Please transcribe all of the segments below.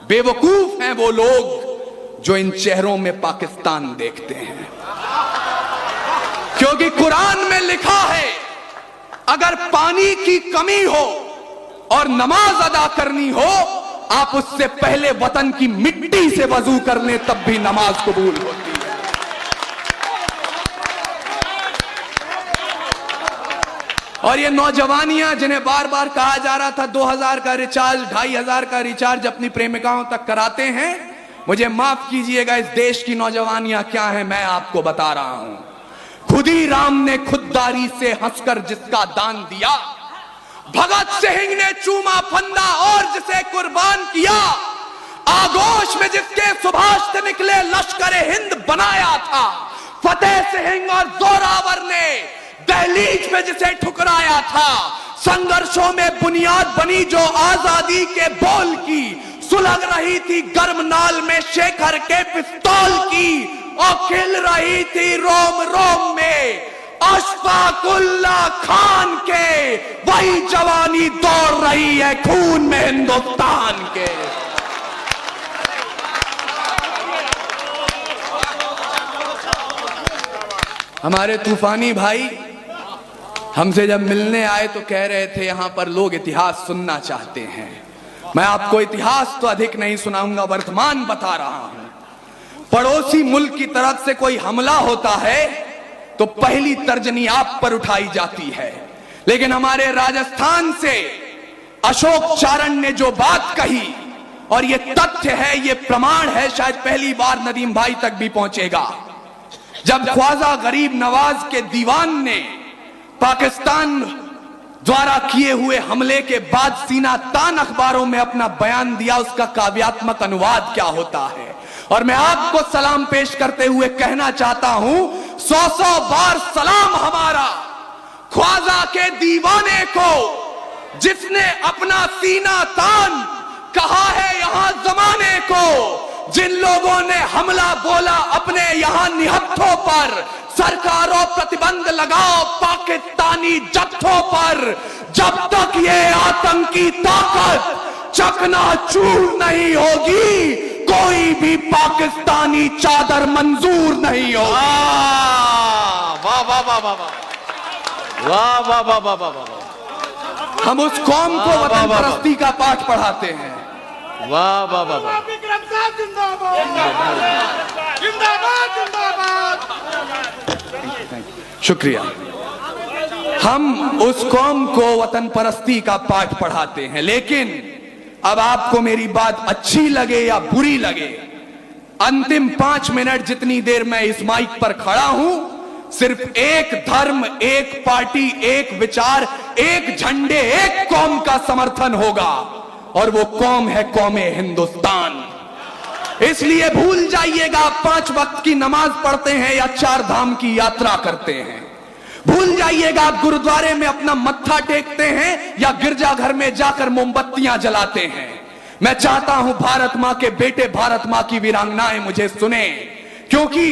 बेवकूफ हैं वो लोग जो इन चेहरों में पाकिस्तान देखते हैं, क्योंकि कुरान में लिखा है अगर पानी की कमी हो और नमाज अदा करनी हो, आप उससे पहले वतन की मिट्टी से वजू कर लें, तब भी नमाज कबूल होती है। और ये नौजवानियां जिन्हें बार बार कहा जा रहा था 2000 का रिचार्ज, 2500 का रिचार्ज अपनी प्रेमिकाओं तक कराते हैं, मुझे माफ कीजिएगा, इस देश की नौजवानियां क्या है मैं आपको बता रहा हूं। खुदी राम ने खुददारी से हंसकर जिसका दान दिया, भगत सिंह ने चूमा फंदा और जिसे कुर्बान किया, आगोश में जिसके सुभाष से निकले लश्कर हिंद बनाया था, फतेह सिंह और जोरावर ने दहलीज में जिसे ठुकराया था, संघर्षों में बुनियाद बनी जो आजादी के बोल की, सुलग रही थी गर्म नाल में शेखर के पिस्तौल की, और खिल रही थी रोम रोम में अशफाकुल्ला खान के, वही जवानी दौड़ रही है खून में हिंदुस्तान के। हमारे तूफानी भाई हमसे जब मिलने आए तो कह रहे थे यहां पर लोग इतिहास सुनना चाहते हैं। मैं आपको इतिहास तो अधिक नहीं सुनाऊंगा, वर्तमान बता रहा हूं। पड़ोसी मुल्क की तरफ से कोई हमला होता है तो पहली तर्जनी आप पर उठाई जाती है, लेकिन हमारे राजस्थान से अशोक चारण ने जो बात कही, और ये तथ्य है, ये प्रमाण है, शायद पहली बार नदीम भाई तक भी पहुंचेगा। जब ख्वाजा गरीब नवाज के दीवान ने पाकिस्तान द्वारा किए हुए हमले के बाद सीना तान अखबारों में अपना बयान दिया, उसका काव्यात्मक अनुवाद क्या होता है, और मैं आपको सलाम पेश करते हुए कहना चाहता हूं, 100 बार सलाम हमारा ख्वाजा के दीवाने को, जिसने अपना सीना तान कहा है यहां जमाने को। जिन लोगों ने हमला बोला अपने यहां निहत्थों पर, सरकारों प्रतिबंध लगाओ पाकिस्तानी जत्थों पर, जब तक ये आतंकी ताकत चकनाचूर नहीं होगी, कोई भी पाकिस्तानी चादर मंजूर नहीं होगी। वाह वाह वाह वाह वाह वाह वाह वाह वाह वाह। हम उस कौम को वतन परस्ती का पाठ पढ़ाते हैं। वाह वाह वाह वाह। शुक्रिया। हम उस कौम को वतन परस्ती का पाठ पढ़ाते हैं, लेकिन अब आपको मेरी बात अच्छी लगे या बुरी लगे, अंतिम 5 मिनट जितनी देर मैं इस माइक पर खड़ा हूं, सिर्फ एक धर्म, एक पार्टी, एक विचार, एक झंडे, एक कौम का समर्थन होगा, और वो कौम है कौमे हिंदुस्तान। इसलिए भूल जाइएगा 5 वक्त की नमाज पढ़ते हैं या 4 धाम की यात्रा करते हैं। भूल जाइएगा आप गुरुद्वारे में अपना मत्था टेकते हैं या गिरजाघर में जाकर मोमबत्तियां जलाते हैं। मैं चाहता हूं भारत मां के बेटे, भारत मां की वीरांगनाएं मुझे सुने, क्योंकि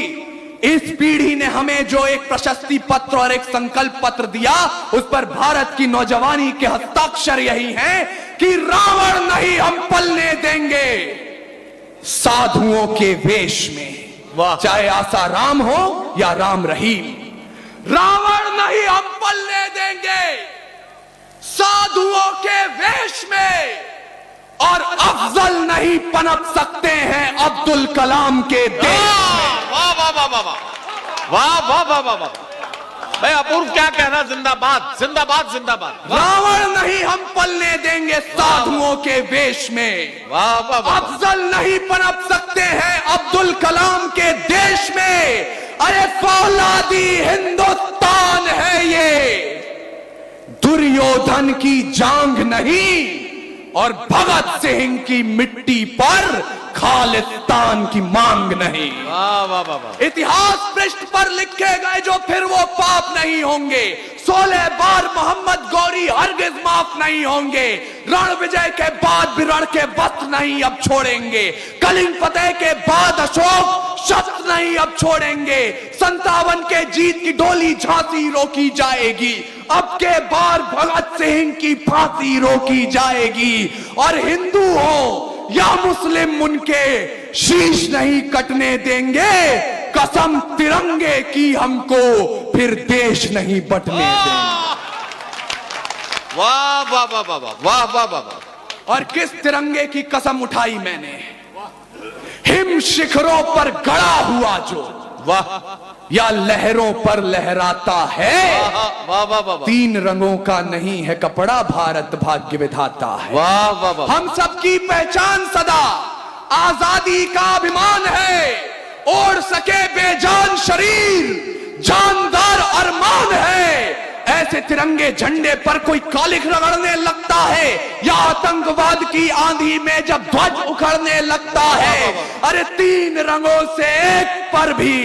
इस पीढ़ी ने हमें जो एक प्रशस्ति पत्र और एक संकल्प पत्र दिया, उस पर भारत की नौजवानी के हस्ताक्षर यही हैं कि रावण नहीं हम पलने देंगे साधुओं के वेश में, चाहे आसाराम हो या राम रहीम। रावण नहीं हम पलने देंगे साधुओं के वेश में, और अफजल नहीं पनप सकते हैं अब्दुल कलाम के देश में। वाह वाह वाह वाह वाह वाह वाह वाह वाह। भाई अपूर्व क्या कहना, जिंदाबाद जिंदाबाद जिंदाबाद। रावण नहीं हम पलने देंगे साधुओं के वेश में, वाह वाह वाह। अफजल नहीं पनप सकते हैं अब्दुल कलाम के देश में। अरे फौलादी हिंदुस्तान है ये, दुर्योधन की जांग नहीं, और भगत सिंह की मिट्टी पर खालिस्तान की मांग नहीं। वाह वाह वाह वाह। इतिहास पृष्ठ पर लिखे गए जो फिर वो पाप नहीं होंगे। 16 बार मोहम्मद गौरी हरगिज माफ नहीं होंगे। रण विजय के बाद भी रण के वस्त्र नहीं अब छोड़ेंगे। कलिंग फतेह के बाद अशोक शस्त्र नहीं अब छोड़ेंगे। 57 के जीत की डोली झांसी रोकी जाएगी। अब के बार भगत सिंह की फांसी रोकी जाएगी। और हिंदू हो या मुस्लिम उनके शीश नहीं कटने देंगे। कसम तिरंगे की हमको फिर देश नहीं बंटने देंगे। वाह वाह वाह वाह वाह वाह वाह वाह वाह। और किस तिरंगे की कसम उठाई मैंने? हिम शिखरों पर गड़ा हुआ जो, वाह या लहरों पर लहराता है। वाह वाह वाह। तीन रंगों का नहीं है कपड़ा, भारत भाग्य विधाता है। वाह वाह वाह। हम सबकी पहचान सदा आजादी का अभिमान है। ओढ़ सके बेजान शरीर जानदार अरमान है। ऐसे तिरंगे झंडे पर कोई कालिख रगड़ने लगता है, या आतंकवाद की आंधी में जब ध्वज उखड़ने लगता है। अरे तीन रंगों से एक पर भी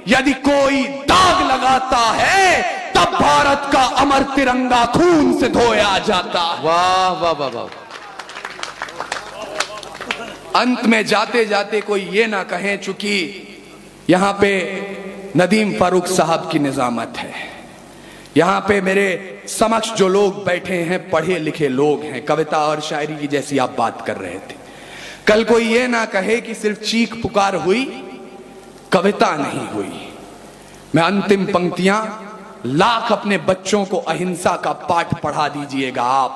यदि कोई दाग लगाता है, तब भारत का अमर तिरंगा खून से धोया जाता है। वाह वाह वाह वाह। अंत में जाते जाते कोई ये ना कहे, चूंकि यहां पे नदीम फारूक साहब की निजामत है, यहां पे मेरे समक्ष जो लोग बैठे हैं पढ़े लिखे लोग हैं, कविता और शायरी की जैसी आप बात कर रहे थे। कल कोई ये ना कहे कि सिर्फ चीख पुकार हुई, कविता नहीं हुई। मैं अंतिम पंक्तियां लाख अपने बच्चों को अहिंसा का पाठ पढ़ा दीजिएगा आप,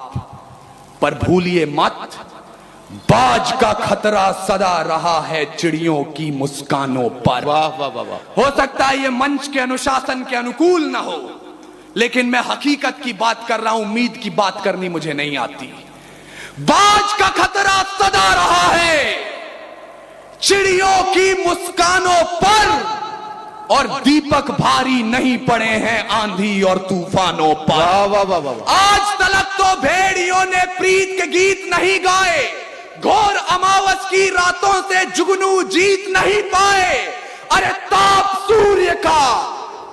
पर भूलिए मत, बाज का खतरा सदा रहा है चिड़ियों की मुस्कानों पर। वाह वाह वाह वाह। हो सकता है ये मंच के अनुशासन के अनुकूल ना हो, लेकिन मैं हकीकत की बात कर रहा हूं, उम्मीद की बात करनी मुझे नहीं आती। बाज का खतरा सदा रहा है चिड़ियों की मुस्कानों पर, और दीपक भारी नहीं पड़े हैं आंधी और तूफानों पर। वाह वाह वाह वाह। आज तलक तो भेड़ियों ने प्रीत के गीत नहीं गाए, घोर अमावस की रातों से जुगनू जीत नहीं पाए। अरे ताप सूर्य का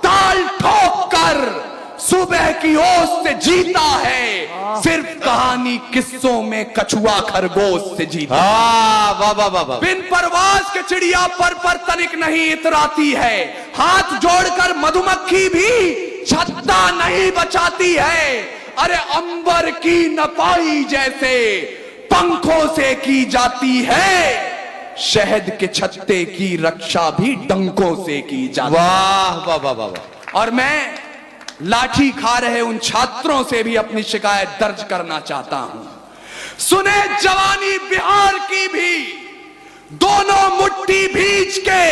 ताल ठोक कर सुबह की ओस से जीता है, सिर्फ कहानी किस्सों में कछुआ खरगोश से जीता। वाह वाह वाह वाह। बिन परवाज के चिड़िया पर तनिक नहीं इतराती है, हाथ जोड़कर मधुमक्खी भी छत्ता नहीं बचाती है। अरे अंबर की नपाई जैसे पंखों से की जाती है, शहद के छत्ते की रक्षा भी डंकों से की जाती है। वाह वाह वाह वाह। और मैं लाठी खा रहे उन छात्रों से भी अपनी शिकायत दर्ज करना चाहता हूं। सुने जवानी बिहार की भी, दोनों मुट्ठी भींच के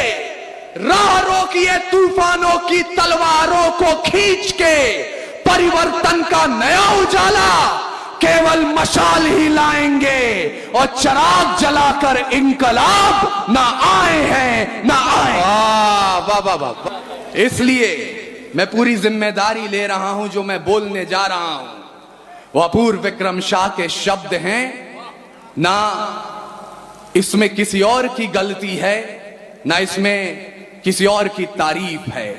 राह रोकिए तूफानों की तलवारों को खींच के। परिवर्तन का नया उजाला केवल मशाल ही लाएंगे, और चिराग जलाकर इनकलाब ना आए हैं ना आए। वाह वाह वाह। इसलिए मैं पूरी जिम्मेदारी ले रहा हूं, जो मैं बोलने जा रहा हूं वो अपूर्व विक्रम शाह के शब्द हैं, ना इसमें किसी और की गलती है, ना इसमें किसी और की तारीफ है।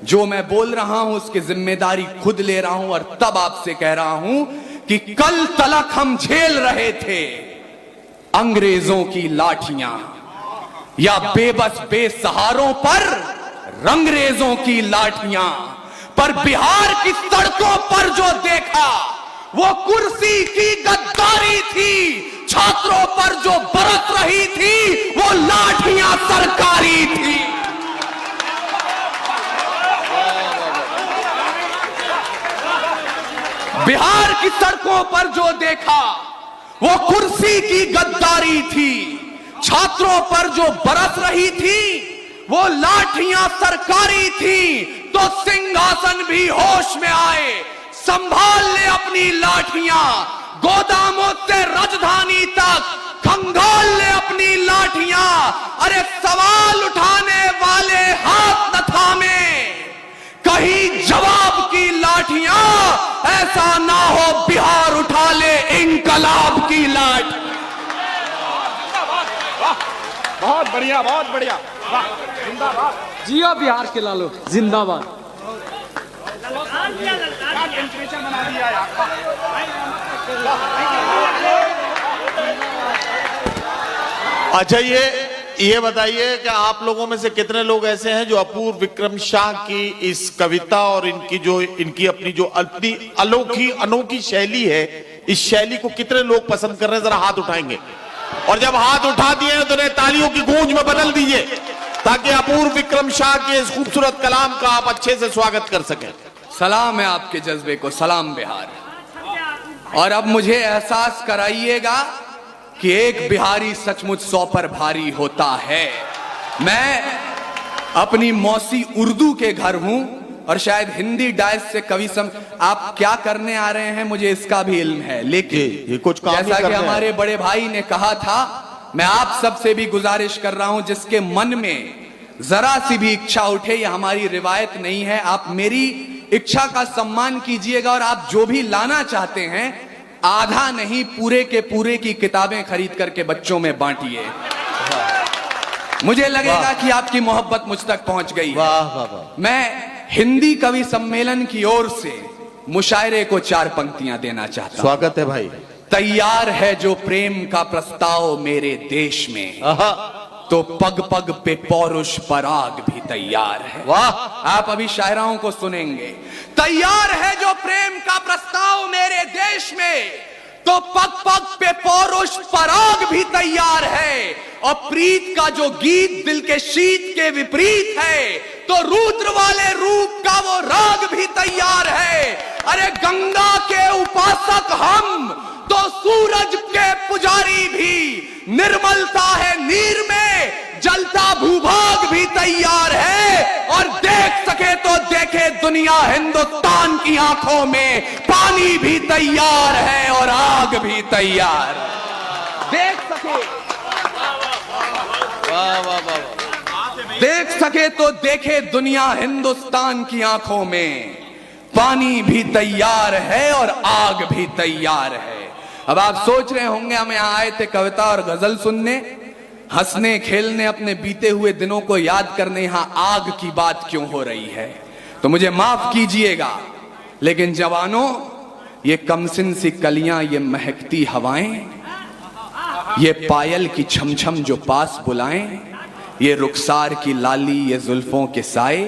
जो मैं बोल रहा हूं उसकी जिम्मेदारी खुद ले रहा हूं, और तब आपसे कह रहा हूं कि कल तलक हम झेल रहे थे अंग्रेजों की लाठियां, या बेबस बेसहारों पर रंगरेजों की लाठियां, पर बिहार की सड़कों पर जो देखा वो कुर्सी की गद्दारी थी। छात्रों पर जो बरस रही थी वो लाठियां सरकारी थी। बिहार की सड़कों पर जो देखा वो कुर्सी की गद्दारी थी। छात्रों पर जो बरस रही थी वो लाठियां सरकारी थी। तो सिंहासन भी होश में आए, संभाल ले अपनी लाठियां, गोदामों से राजधानी तक खंगाल ले अपनी लाठियां। अरे सवाल उठाने वाले हाथ न थामे, कहीं जवाब की लाठियां, ऐसा ना हो बिहार उठा ले इनकलाब की लाठ। बहुत बढ़िया, बहुत बढ़िया, जिंदाबाद। जियो बिहार के लालो, जिंदाबाद। टेम्परेचर बना दिया यार। अच्छा, ये बताइए कि आप लोगों में से कितने लोग ऐसे हैं जो अपूर्व विक्रम शाह की इस कविता और इनकी अपनी जो अनोखी शैली है, इस शैली को कितने लोग पसंद कर रहे हैं? जरा हाथ उठाएंगे। और जब हाथ उठा दिए हैं तो उन्हें तालियों की गूंज में बदल दीजिए, ताकि अपूर्व विक्रम शाह के इस खूबसूरत कलाम का आप अच्छे से स्वागत कर सकें। सलाम है आपके जज्बे को, सलाम बिहार। और अब मुझे एहसास कराइएगा कि एक बिहारी सचमुच 100 पर भारी होता है। मैं अपनी मौसी उर्दू के घर हूं और शायद हिंदी डायस से कवि आप क्या करने आ रहे हैं मुझे इसका भी इल्म है, लेकिन ये कुछ काम ही जैसा कर कि रहे हैं। हमारे बड़े भाई ने कहा था, मैं आप सबसे भी गुजारिश कर रहा हूं जिसके मन में जरा सी भी इच्छा उठे, यह हमारी रिवायत नहीं है, आप मेरी इच्छा का सम्मान कीजिएगा और आप जो भी लाना चाहते हैं आधा नहीं पूरे के पूरे की किताबें खरीद करके बच्चों में बांटिए। मुझे लगेगा कि आपकी मोहब्बत मुझ तक पहुंच गई है। वाह वाह वाह। मैं हिंदी कवि सम्मेलन की ओर से मुशायरे को 4 पंक्तियां देना चाहता हूं। स्वागत है भाई। तैयार है जो प्रेम का प्रस्ताव मेरे देश में, आहा, तो पग पग पे पौरुष पराग भी तैयार है। वाह। आप अभी शायराओं को सुनेंगे। तैयार है जो प्रेम का प्रस्ताव मेरे देश में, तो पग पग पे पौरुष पराग भी तैयार है। और प्रीत का जो गीत दिल के शीत के विपरीत है, तो रुद्र वाले रूप का वो राग भी तैयार है। अरे गंगा के उपासक हम तो सूरज के पुजारी भी, निर्मलता है नीर में, जलता भूभाग भी तैयार है। और देख सके तो देखे दुनिया हिंदुस्तान की आंखों में, पानी भी तैयार है और आग भी तैयार है। देख सके, वाह वाह वाह। देख सके तो देखे दुनिया हिंदुस्तान की आंखों में, पानी भी तैयार है और आग भी तैयार है। अब आप सोच रहे होंगे हम यहां आए थे कविता और गजल सुनने, हंसने खेलने, अपने बीते हुए दिनों को याद करने, यहां आग की बात क्यों हो रही है? तो मुझे माफ कीजिएगा, लेकिन जवानों, ये कमसिन सी कलियां, ये महकती हवाएं, ये पायल की छमछम जो पास बुलाएं, ये रुखसार की लाली, ये जुल्फों के साए,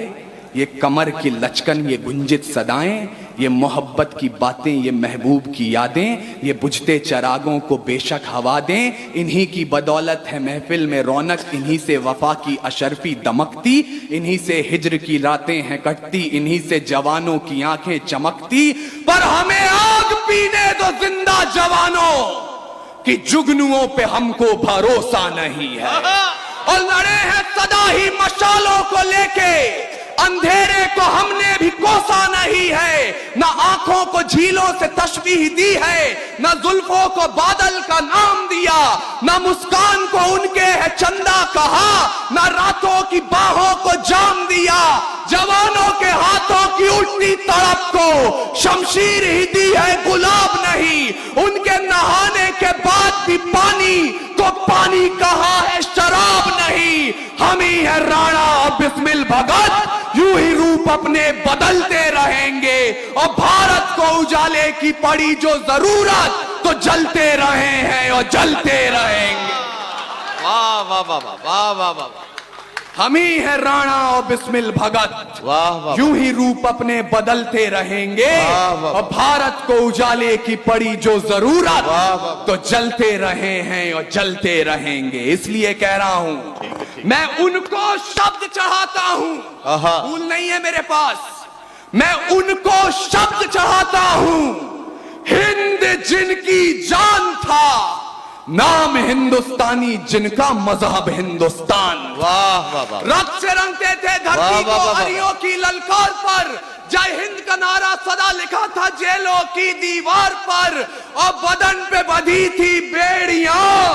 ये कमर की लचकन, ये गुंजित सदाएं, ये मोहब्बत की बातें, ये महबूब की यादें, ये बुझते चरागों को बेशक हवा दें। इन्हीं की बदौलत है महफिल में रौनक, इन्हीं से वफा की अशरफी दमकती, इन्हीं से हिज्र की रातें हैं कटती, इन्हीं से जवानों की आंखें चमकती। पर हमें आग पीने दो जिंदा जवानों, कि जुगनुओं पे हमको भरोसा नहीं है। और लड़े हैं सदा ही मशालों को लेके, अंधेरे को हमने भी कोसा नहीं है। ना आंखों को झीलों से तशबीह दी है, ना जुल्फों को बादल का नाम दिया, ना मुस्कान को उनके है चंदा कहा, ना रातों की बाहों को जाम दिया। जवानों के हाथों की उल्टी तड़प को शमशीर ही दी है, गुलाब नहीं। उनके नहाने के बाद भी पानी, तो पानी कहाँ है, शराब नहीं। हम ही है राणा और बिस्मिल भगत, यूं ही रूप अपने बदलते रहेंगे। और भारत को उजाले की पड़ी जो जरूरत, तो जलते रहे हैं और जलते रहेंगे। वाह वाह वाह वाह वाह वाह। हम ही है राणा और बिस्मिल भगत, वाह वाह। यूं ही रूप अपने बदलते रहेंगे। वाह वाह। और भारत को उजाले की पड़ी जो जरूरत, वाह वाह। तो जलते रहे हैं और जलते रहेंगे। इसलिए कह रहा हूं, मैं उनको शब्द चढ़ाता हूं, आहा। भूल नहीं है मेरे पास, मैं उनको शब्द चढ़ाता हूं। हिंद जिनकी जान था, नाम हिंदुस्तानी जिनका मजहब हिंदुस्तान। वाह वाह वाह। रक्त से रंगते थे वाह, धरती को वाह, वाह, वाह। हरियों की ललकार पर, जय हिंद का नारा सदा लिखा था जेलों की दीवार पर। और बदन पे बंधी थी बेड़ियां,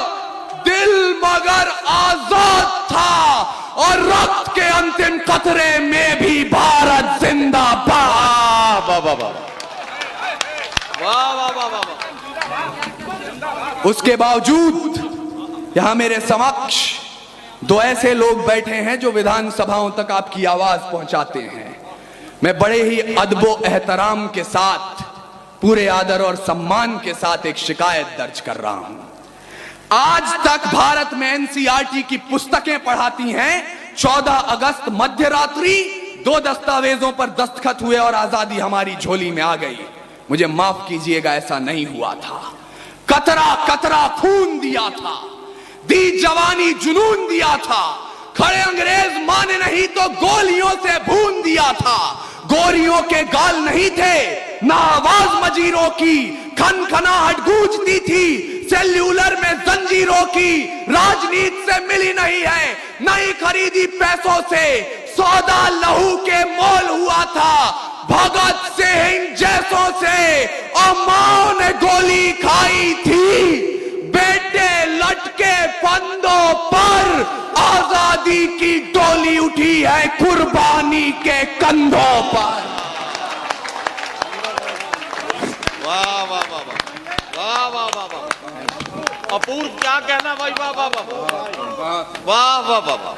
दिल मगर आजाद था। और रक्त के अंतिम कतरे में भी भारत जिंदाबाद। वाह वाह वाह वाह वाह वाह वाह। उसके बावजूद यहां मेरे समक्ष 2 ऐसे लोग बैठे हैं जो विधानसभाओं तक आपकी आवाज पहुंचाते हैं। मैं बड़े ही अदबो एहतराम के साथ, पूरे आदर और सम्मान के साथ एक शिकायत दर्ज कर रहा हूं। आज तक भारत में एनसीईआरटी की पुस्तकें पढ़ाती हैं, 14 अगस्त मध्य रात्रि 2 दस्तावेजों पर दस्तखत हुए और आजादी हमारी झोली में आ गई। मुझे माफ कीजिएगा, ऐसा नहीं हुआ था। कतरा कतरा खून दिया था, दी जवानी जुनून दिया था, खड़े अंग्रेज माने नहीं तो गोलियों से भून दिया था। गोरियों के गाल नहीं थे ना आवाज मजीरों की, खनखनाहट गूंजती थी सेल्यूलर में जंजीरों की। राजनीति से मिली नहीं है, नहीं खरीदी पैसों से, सौदा लहू के मोल हुआ था भगत सिंह जैसों से। और मां ने गोली खाई थी, बेटे लटके फंदों पर, आजादी की डोली उठी है कुर्बानी के कंधों पर। वाह वाह वाह वाह वाह वाह वाह, अपूर्व क्या कहना भाई, वाह वाह वाह वाह वाह वाह वाह।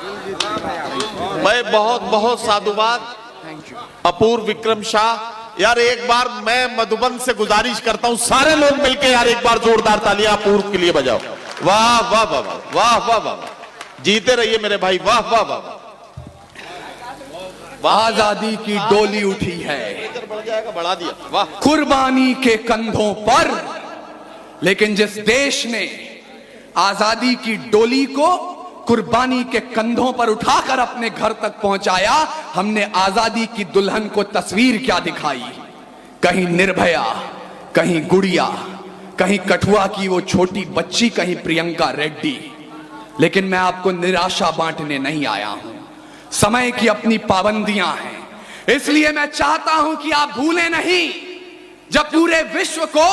मैं बहुत बहुत साधुवाद अपूर्व विक्रम शाह। यार एक बार मैं मधुबन से गुजारिश करता हूं, सारे लोग मिलके यार एक बार जोरदार तालियां अपूर्व के लिए बजाओ। वाह वाह वाह वाह वाह वाह, जीते रहिए मेरे भाई, वाह वाह वाह। आजादी की डोली उठी है, बढ़ जाएगा, बढ़ा दिया, वाह। कुर्बानी के कंधों पर। लेकिन जिस देश ने आजादी की डोली को कुर्बानी के कंधों पर उठाकर अपने घर तक पहुंचाया, हमने आजादी की दुल्हन को तस्वीर क्या दिखाई। कहीं निर्भया, कहीं गुड़िया, कहीं कठुआ की वो छोटी बच्ची, कहीं प्रियंका रेड्डी। लेकिन मैं आपको निराशा बांटने नहीं आया हूं, समय की अपनी पाबंदियां हैं। इसलिए मैं चाहता हूं कि आप भूलें नहीं, जब पूरे विश्व को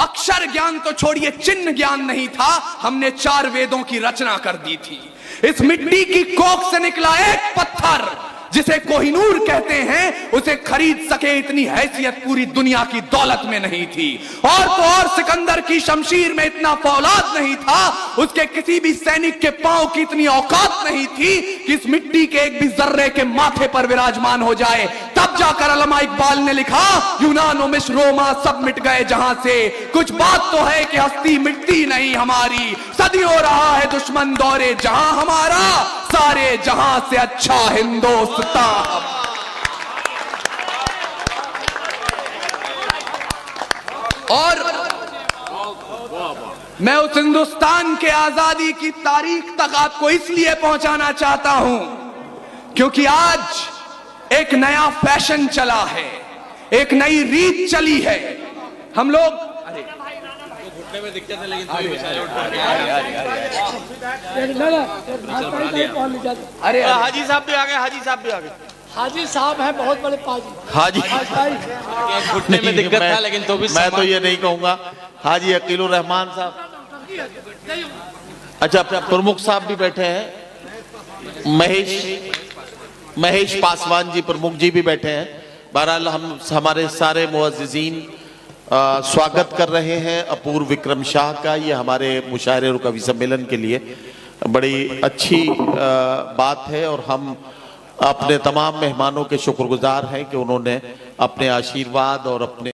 अक्षर ज्ञान तो छोड़िए चिन्ह ज्ञान नहीं था, हमने 4 वेदों की रचना कर दी थी। इस मिट्टी की कोख से निकला एक पत्थर जिसे कोहिनूर कहते हैं, उसे खरीद सके इतनी हैसियत पूरी दुनिया की दौलत में नहीं थी। और तो और सिकंदर की शमशीर में इतना फौलाद नहीं था, उसके किसी भी सैनिक के पांव की इतनी औकात नहीं थी कि इस मिट्टी के एक भी जर्रे के माथे पर विराजमान हो जाए। तब जाकर अल्लामा इकबाल ने लिखा, यूनान मिस्र रोमा सब मिट गए जहां से, कुछ बात तो है कि हस्ती मिटती नहीं हमारी। सदियों रहा है दुश्मन दौरे जहां हमारा, सारे जहां से अच्छा हिंदुस्तान। और मैं उस हिंदुस्तान के आजादी की तारीख तक आपको इसलिए पहुंचाना चाहता हूं क्योंकि आज एक नया फैशन चला है, एक नई रीत चली है। हम लोग घुटने में दिक्कत है लेकिन अरे हाजी साहब भी आ गए, हाजी साहब भी आ गए। हाजी साहब हैं बहुत बड़े पाजी। हाजी घुटने में दिक्कत था लेकिन तो भी मैं तो ये नहीं कहूंगा। हाजी अकीलुर रहमान साहब, अच्छा प्रमुख साहब भी बैठे हैं, महेश पासवान जी प्रमुख जी भी बैठे हैं। बहरहाल हम हमारे सारे मुअज्जिज़ीन स्वागत कर रहे हैं अपूर्व विक्रम शाह का। ये हमारे मुशायरे और कवि सम्मेलन के लिए बड़ी अच्छी बात है और हम अपने तमाम मेहमानों के शुक्रगुजार हैं कि उन्होंने अपने आशीर्वाद और अपने